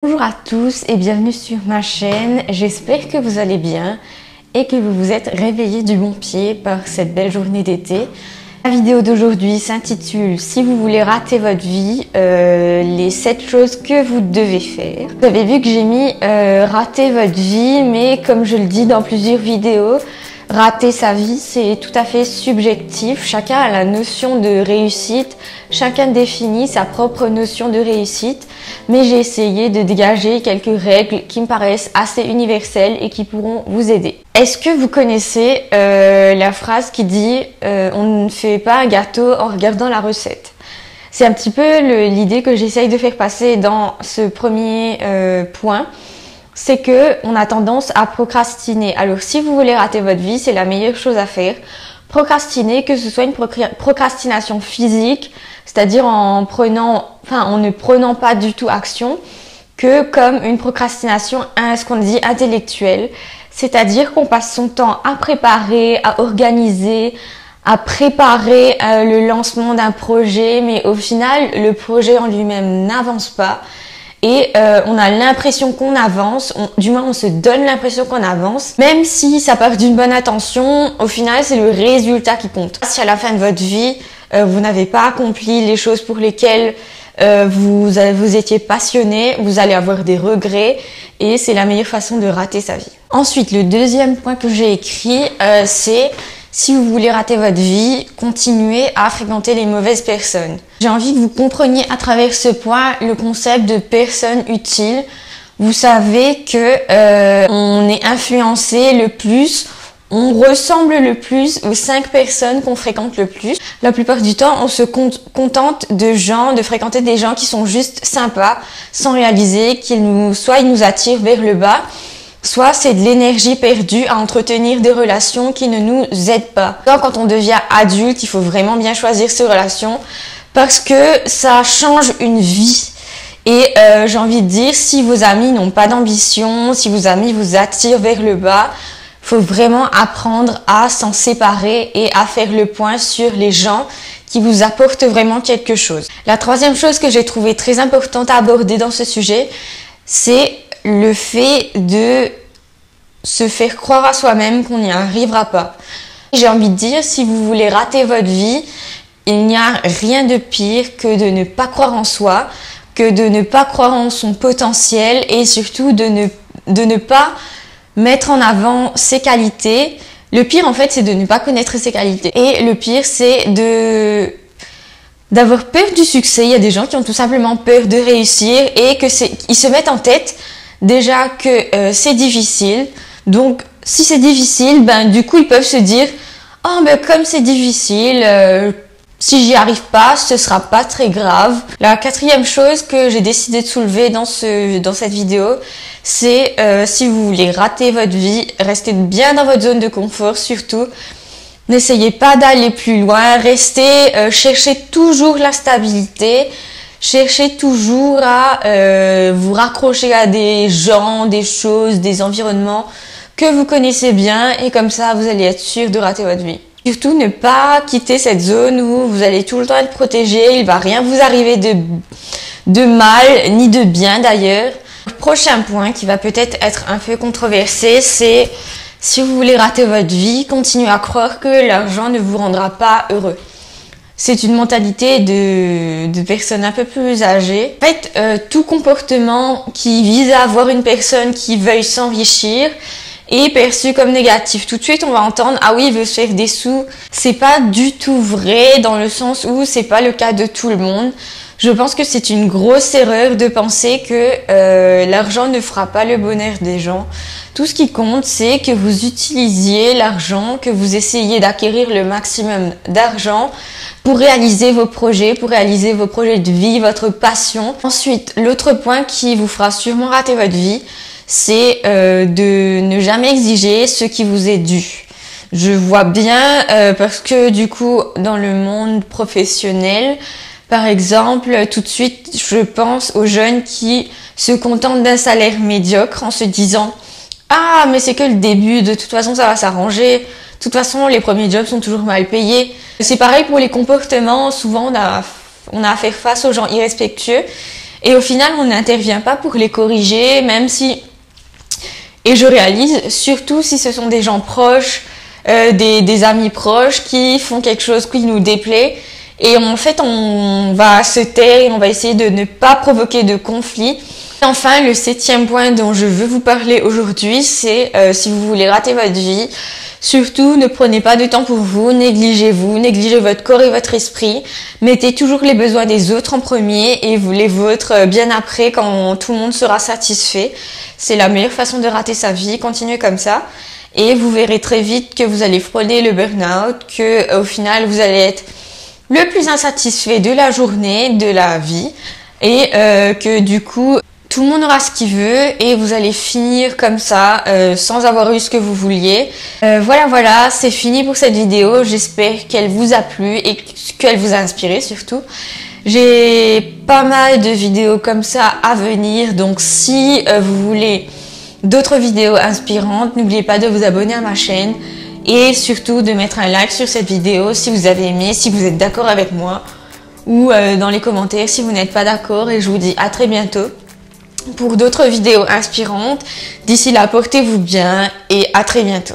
Bonjour à tous et bienvenue sur ma chaîne, j'espère que vous allez bien et que vous vous êtes réveillés du bon pied par cette belle journée d'été. La vidéo d'aujourd'hui s'intitule « Si vous voulez rater votre vie, les 7 choses que vous devez faire ». Vous avez vu que j'ai mis rater votre vie, mais comme je le dis dans plusieurs vidéos, rater sa vie, c'est tout à fait subjectif. Chacun a la notion de réussite, chacun définit sa propre notion de réussite. Mais j'ai essayé de dégager quelques règles qui me paraissent assez universelles et qui pourront vous aider. Est-ce que vous connaissez la phrase qui dit on ne fait pas un gâteau en regardant la recette? C'est un petit peu l'idée que j'essaye de faire passer dans ce premier point. C'est que on a tendance à procrastiner. Alors si vous voulez rater votre vie, c'est la meilleure chose à faire. Procrastiner, que ce soit une procrastination physique, c'est-à-dire en ne prenant pas du tout action, que comme une procrastination, ce qu'on dit intellectuelle, c'est-à-dire qu'on passe son temps à préparer, à organiser, à préparer le lancement d'un projet, mais au final, le projet en lui-même n'avance pas. Et on a l'impression qu'on avance, du moins on se donne l'impression qu'on avance, même si ça part d'une bonne intention, au final c'est le résultat qui compte. Si à la fin de votre vie, vous n'avez pas accompli les choses pour lesquelles vous étiez passionné, vous allez avoir des regrets et c'est la meilleure façon de rater sa vie. Ensuite, le deuxième point que j'ai écrit, c'est si vous voulez rater votre vie, continuez à fréquenter les mauvaises personnes. J'ai envie que vous compreniez à travers ce point le concept de personnes utiles. Vous savez que on est influencé le plus, on ressemble le plus aux 5 personnes qu'on fréquente le plus. La plupart du temps, on se contente de fréquenter des gens qui sont juste sympas, sans réaliser soit ils nous attirent vers le bas, soit c'est de l'énergie perdue à entretenir des relations qui ne nous aident pas. Quand on devient adulte, il faut vraiment bien choisir ses relations parce que ça change une vie. Et j'ai envie de dire, si vos amis n'ont pas d'ambition, si vos amis vous attirent vers le bas, faut vraiment apprendre à s'en séparer et à faire le point sur les gens qui vous apportent vraiment quelque chose. La troisième chose que j'ai trouvé très importante à aborder dans ce sujet, c'est le fait de se faire croire à soi-même qu'on n'y arrivera pas. J'ai envie de dire, si vous voulez rater votre vie, il n'y a rien de pire que de ne pas croire en soi, que de ne pas croire en son potentiel et surtout de ne pas mettre en avant ses qualités. Le pire en fait, c'est de ne pas connaître ses qualités. Et le pire, c'est d'avoir peur du succès. Il y a des gens qui ont tout simplement peur de réussir et ils se mettent en tête déjà que c'est difficile. Donc si c'est difficile, du coup ils peuvent se dire comme c'est difficile, si j'y arrive pas, ce sera pas très grave. La quatrième chose que j'ai décidé de soulever dans cette vidéo, c'est si vous voulez rater votre vie, restez bien dans votre zone de confort surtout. N'essayez pas d'aller plus loin, cherchez toujours la stabilité. Cherchez toujours à vous raccrocher à des gens, des choses, des environnements que vous connaissez bien et comme ça, vous allez être sûr de rater votre vie. Surtout, ne pas quitter cette zone où vous allez tout le temps être protégé, il va rien vous arriver de mal, ni de bien d'ailleurs. Le prochain point qui va peut-être être un peu controversé, c'est si vous voulez rater votre vie, continuez à croire que l'argent ne vous rendra pas heureux. C'est une mentalité de personnes un peu plus âgées. En fait, tout comportement qui vise à avoir une personne qui veuille s'enrichir est perçu comme négatif. Tout de suite, on va entendre « Ah oui, il veut se faire des sous ». C'est pas du tout vrai dans le sens où c'est pas le cas de tout le monde. Je pense que c'est une grosse erreur de penser que l'argent ne fera pas le bonheur des gens. Tout ce qui compte, c'est que vous utilisiez l'argent, que vous essayiez d'acquérir le maximum d'argent pour réaliser vos projets de vie, votre passion. Ensuite, l'autre point qui vous fera sûrement rater votre vie, c'est de ne jamais exiger ce qui vous est dû. Je vois bien parce que du coup, dans le monde professionnel, par exemple, tout de suite, je pense aux jeunes qui se contentent d'un salaire médiocre en se disant « Ah, mais c'est que le début, de toute façon, ça va s'arranger. De toute façon, les premiers jobs sont toujours mal payés. » C'est pareil pour les comportements. Souvent, on a à faire face aux gens irrespectueux Et au final, on n'intervient pas pour les corriger, même si... Et je réalise, surtout si ce sont des gens proches, des amis proches qui font quelque chose qui nous déplaît. Et en fait, on va se taire et on va essayer de ne pas provoquer de conflit. Enfin, le 7e point dont je veux vous parler aujourd'hui, c'est si vous voulez rater votre vie, surtout ne prenez pas de temps pour vous, négligez votre corps et votre esprit. Mettez toujours les besoins des autres en premier et vous les vôtres bien après quand tout le monde sera satisfait. C'est la meilleure façon de rater sa vie, continuez comme ça. Et vous verrez très vite que vous allez frôler le burn-out, que au final vous allez être le plus insatisfait de la journée, de la vie, et que du coup tout le monde aura ce qu'il veut et vous allez finir comme ça sans avoir eu ce que vous vouliez. Voilà, c'est fini pour cette vidéo. J'espère qu'elle vous a plu et qu'elle vous a inspiré surtout. J'ai pas mal de vidéos comme ça à venir, donc si vous voulez d'autres vidéos inspirantes, n'oubliez pas de vous abonner à ma chaîne. Et surtout de mettre un like sur cette vidéo si vous avez aimé, si vous êtes d'accord avec moi, ou dans les commentaires si vous n'êtes pas d'accord. Et je vous dis à très bientôt pour d'autres vidéos inspirantes. D'ici là, portez-vous bien et à très bientôt.